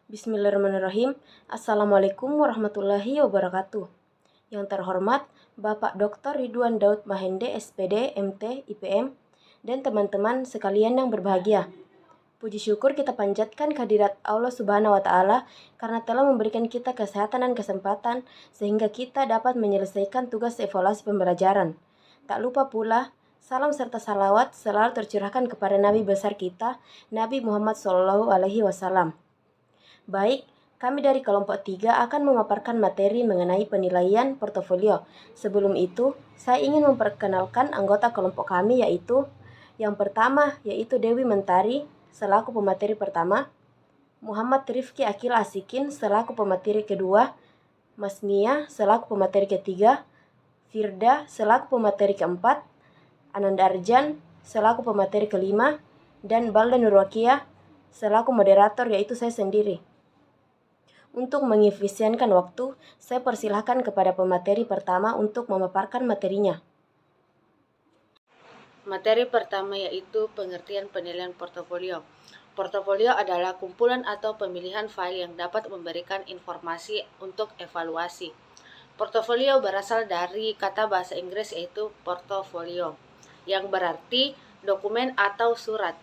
Bismillahirrahmanirrahim. Assalamualaikum warahmatullahi wabarakatuh. Yang terhormat Bapak Dr. Ridwan Daud Mahende, SPD, MT, IPM, dan teman-teman sekalian yang berbahagia. Puji syukur kita panjatkan kehadirat Allah Subhanahu wa Ta'ala karena telah memberikan kita kesehatan dan kesempatan sehingga kita dapat menyelesaikan tugas evaluasi pembelajaran. Tak lupa pula, salam serta salawat selalu tercurahkan kepada Nabi besar kita, Nabi Muhammad SAW. Baik, kami dari kelompok 3 akan memaparkan materi mengenai penilaian portofolio. Sebelum itu, saya ingin memperkenalkan anggota kelompok kami yaitu yang pertama yaitu Dewi Mentari selaku pemateri pertama, Muhammad Rifki Akil Asikin selaku pemateri kedua, Mas Mia selaku pemateri ketiga, Firda selaku pemateri keempat, Ananda Arjan selaku pemateri kelima, dan Balda Nurwakia selaku moderator yaitu saya sendiri. Untuk mengefisienkan waktu, saya persilahkan kepada pemateri pertama untuk memaparkan materinya. Materi pertama yaitu pengertian penilaian portofolio. Portofolio adalah kumpulan atau pemilihan file yang dapat memberikan informasi untuk evaluasi. Portofolio berasal dari kata bahasa Inggris yaitu portfolio, yang berarti dokumen atau surat.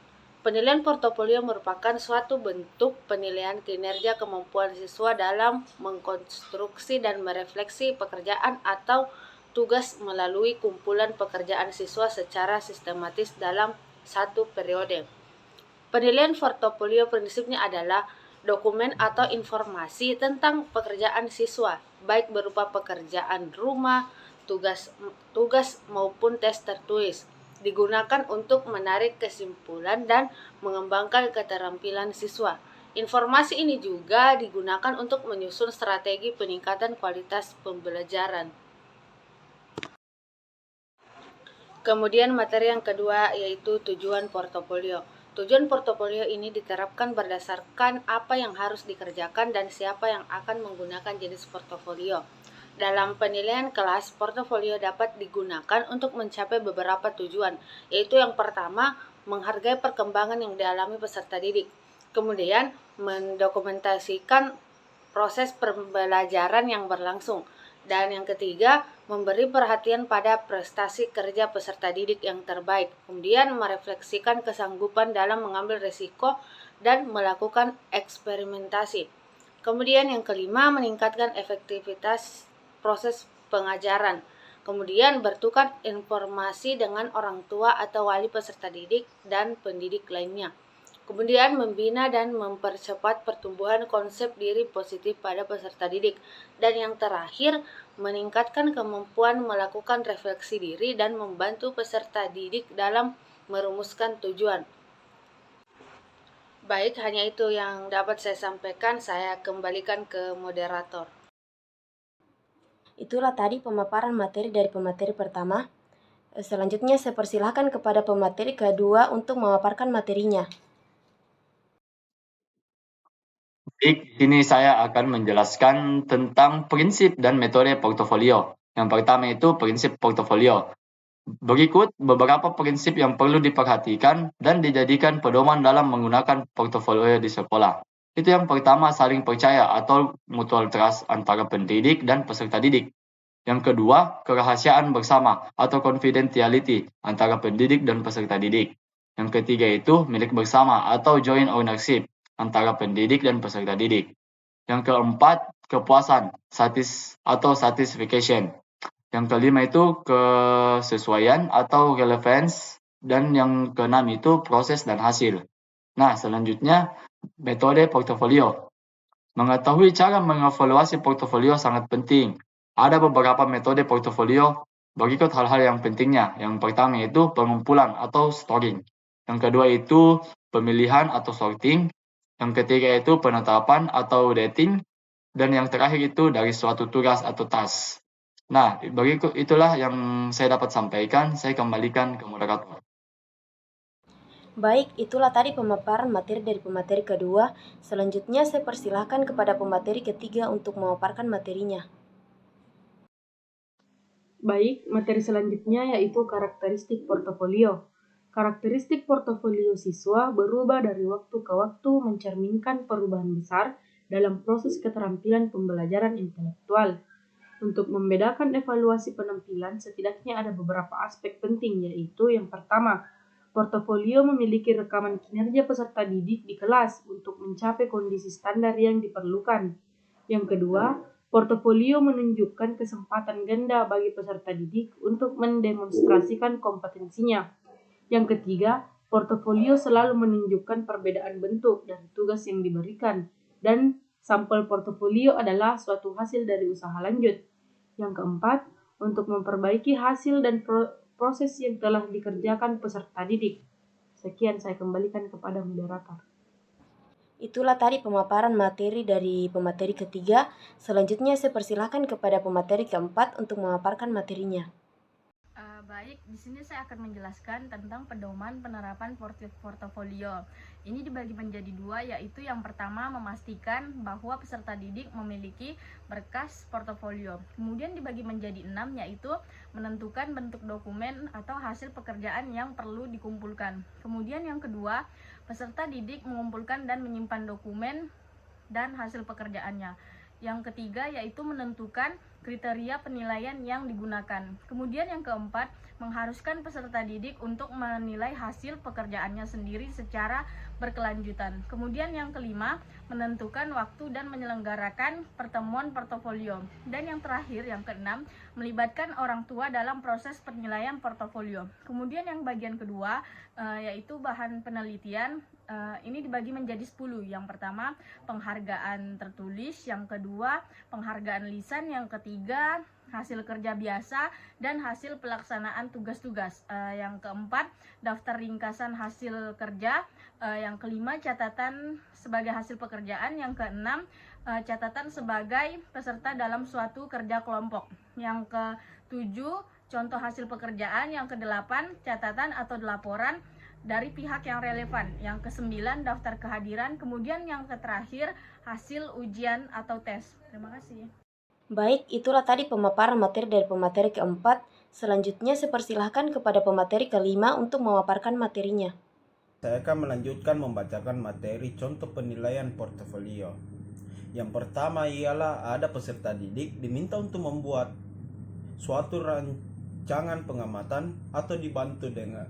Penilaian portofolio merupakan suatu bentuk penilaian kinerja kemampuan siswa dalam mengkonstruksi dan merefleksi pekerjaan atau tugas melalui kumpulan pekerjaan siswa secara sistematis dalam satu periode. Penilaian portofolio prinsipnya adalah dokumen atau informasi tentang pekerjaan siswa, baik berupa pekerjaan rumah, tugas maupun tes tertulis, digunakan untuk menarik kesimpulan dan mengembangkan keterampilan siswa. Informasi ini juga digunakan untuk menyusun strategi peningkatan kualitas pembelajaran. Kemudian materi yang kedua yaitu tujuan portofolio. Tujuan portofolio ini diterapkan berdasarkan apa yang harus dikerjakan dan siapa yang akan menggunakan jenis portofolio. Dalam penilaian kelas, portofolio dapat digunakan untuk mencapai beberapa tujuan, yaitu yang pertama, menghargai perkembangan yang dialami peserta didik. Kemudian, mendokumentasikan proses pembelajaran yang berlangsung. Dan yang ketiga, memberi perhatian pada prestasi kerja peserta didik yang terbaik. Kemudian, merefleksikan kesanggupan dalam mengambil risiko dan melakukan eksperimentasi. Kemudian yang kelima, meningkatkan efektivitas proses pengajaran. Kemudian bertukar informasi dengan orang tua atau wali peserta didik dan pendidik lainnya. Kemudian membina dan mempercepat pertumbuhan konsep diri positif pada peserta didik. Dan yang terakhir, meningkatkan kemampuan melakukan refleksi diri dan membantu peserta didik dalam merumuskan tujuan. Baik, hanya itu yang dapat saya sampaikan. Saya kembalikan ke moderator. Itulah tadi pemaparan materi dari pemateri pertama. Selanjutnya saya persilahkan kepada pemateri kedua untuk memaparkan materinya. Baik, di sini saya akan menjelaskan tentang prinsip dan metode portofolio. Yang pertama itu prinsip portofolio. Berikut beberapa prinsip yang perlu diperhatikan dan dijadikan pedoman dalam menggunakan portofolio di sekolah. Itu yang pertama, saling percaya atau mutual trust antara pendidik dan peserta didik. Yang kedua, kerahasiaan bersama atau confidentiality antara pendidik dan peserta didik. Yang ketiga itu milik bersama atau joint ownership antara pendidik dan peserta didik. Yang keempat, kepuasan satisfaction. Yang kelima itu kesesuaian atau relevance, dan yang keenam itu proses dan hasil. Nah, selanjutnya metode portofolio. Mengetahui cara mengevaluasi portofolio sangat penting. Ada beberapa metode portofolio, berikut hal-hal yang pentingnya. Yang pertama itu pengumpulan atau storing. Yang kedua itu pemilihan atau sorting. Yang ketiga itu penetapan atau dating. Dan yang terakhir itu dari suatu tugas atau task. Nah, berikut itulah yang saya dapat sampaikan. Saya kembalikan ke moderator. Baik, itulah tadi pemaparan materi dari pemateri kedua. Selanjutnya saya persilahkan kepada pemateri ketiga untuk memaparkan materinya. Baik, materi selanjutnya yaitu karakteristik portofolio. Karakteristik portofolio siswa berubah dari waktu ke waktu mencerminkan perubahan besar dalam proses keterampilan pembelajaran intelektual. Untuk membedakan evaluasi penampilan, setidaknya ada beberapa aspek penting, yaitu yang pertama, portofolio memiliki rekaman kinerja peserta didik di kelas untuk mencapai kondisi standar yang diperlukan. Yang kedua, portofolio menunjukkan kesempatan ganda bagi peserta didik untuk mendemonstrasikan kompetensinya. Yang ketiga, portofolio selalu menunjukkan perbedaan bentuk dari tugas yang diberikan, dan sampel portofolio adalah suatu hasil dari usaha lanjut. Yang keempat, untuk memperbaiki hasil dan proses yang telah dikerjakan peserta didik. Sekian, saya kembalikan kepada moderator. Itulah tadi pemaparan materi dari pemateri ketiga. Selanjutnya saya persilahkan kepada pemateri keempat untuk memaparkan materinya. Baik, di sini saya akan menjelaskan tentang pedoman penerapan portofolio. Ini dibagi menjadi dua, yaitu yang pertama memastikan bahwa peserta didik memiliki berkas portofolio. Kemudian dibagi menjadi 6, yaitu menentukan bentuk dokumen atau hasil pekerjaan yang perlu dikumpulkan. Kemudian yang kedua, peserta didik mengumpulkan dan menyimpan dokumen dan hasil pekerjaannya. Yang ketiga yaitu menentukan kriteria penilaian yang digunakan. Kemudian yang keempat, mengharuskan peserta didik untuk menilai hasil pekerjaannya sendiri secara berkelanjutan. Kemudian yang kelima, menentukan waktu dan menyelenggarakan pertemuan portofolio. Dan yang terakhir, yang keenam, melibatkan orang tua dalam proses penilaian portofolio. Kemudian yang bagian kedua, yaitu bahan penelitian. Ini dibagi menjadi 10. Yang pertama, penghargaan tertulis. Yang kedua, penghargaan lisan. Yang ketiga, hasil kerja biasa dan hasil pelaksanaan tugas-tugas. Yang keempat, daftar ringkasan hasil kerja. Yang kelima, catatan sebagai hasil pekerjaan. Yang keenam, catatan sebagai peserta dalam suatu kerja kelompok. Yang ketujuh, contoh hasil pekerjaan. Yang kedelapan, catatan atau laporan dari pihak yang relevan. Yang kesembilan, daftar kehadiran. Kemudian yang terakhir, hasil ujian atau tes. Terima kasih. Baik, itulah tadi pemaparan materi dari pemateri keempat. Selanjutnya saya persilahkan kepada pemateri kelima untuk memaparkan materinya. Saya akan melanjutkan membacakan materi contoh penilaian portofolio. Yang pertama ialah ada peserta didik diminta untuk membuat suatu rancangan pengamatan atau dibantu dengan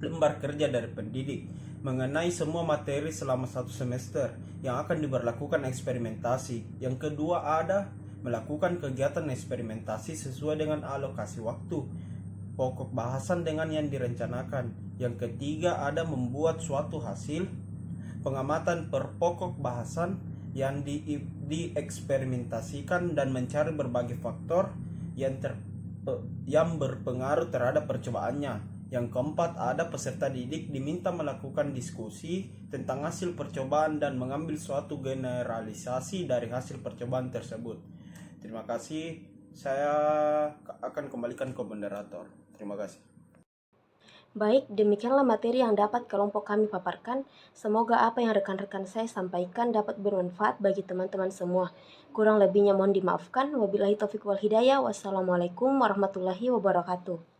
lembar kerja dari pendidik mengenai semua materi selama 1 semester yang akan diberlakukan eksperimentasi. Yang kedua ada melakukan kegiatan eksperimentasi sesuai dengan alokasi waktu, pokok bahasan dengan yang direncanakan. Yang ketiga ada membuat suatu hasil pengamatan per pokok bahasan yang dieksperimentasikan dan mencari berbagai faktor yang berpengaruh terhadap percobaannya. Yang keempat ada peserta didik diminta melakukan diskusi tentang hasil percobaan dan mengambil suatu generalisasi dari hasil percobaan tersebut. Terima kasih. Saya akan kembalikan ke moderator. Terima kasih. Baik, demikianlah materi yang dapat kelompok kami paparkan. Semoga apa yang rekan-rekan saya sampaikan dapat bermanfaat bagi teman-teman semua. Kurang lebihnya mohon dimaafkan. Wabillahi taufiq wal hidayah. Wassalamualaikum warahmatullahi wabarakatuh.